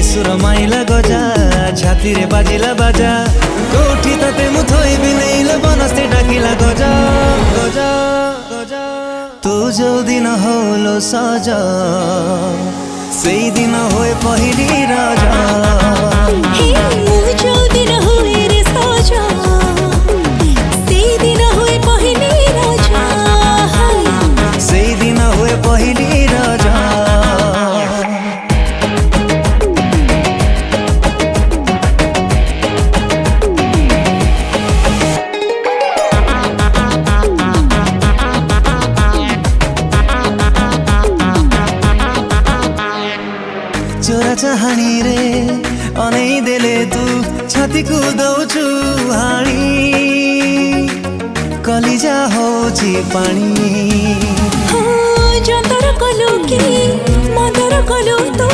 सुर माइला गजा छाती रे बाजिला बाजा कोठी तते मु थोइबि नैले बनस्ते डाकिला गजा गजा गजा तू जो दिन होलो सजा सेई दिन होए पहिली राजा जो दिन हुए रे सजा सेई दिन हुए पहिली राजा सेई दिन हुए पहिली राजा चोरा चाहानी रे अनै देले तू छाती कुदौछु हाणी कलिजा होची पानी जंतर कलु कि मदर कलु तू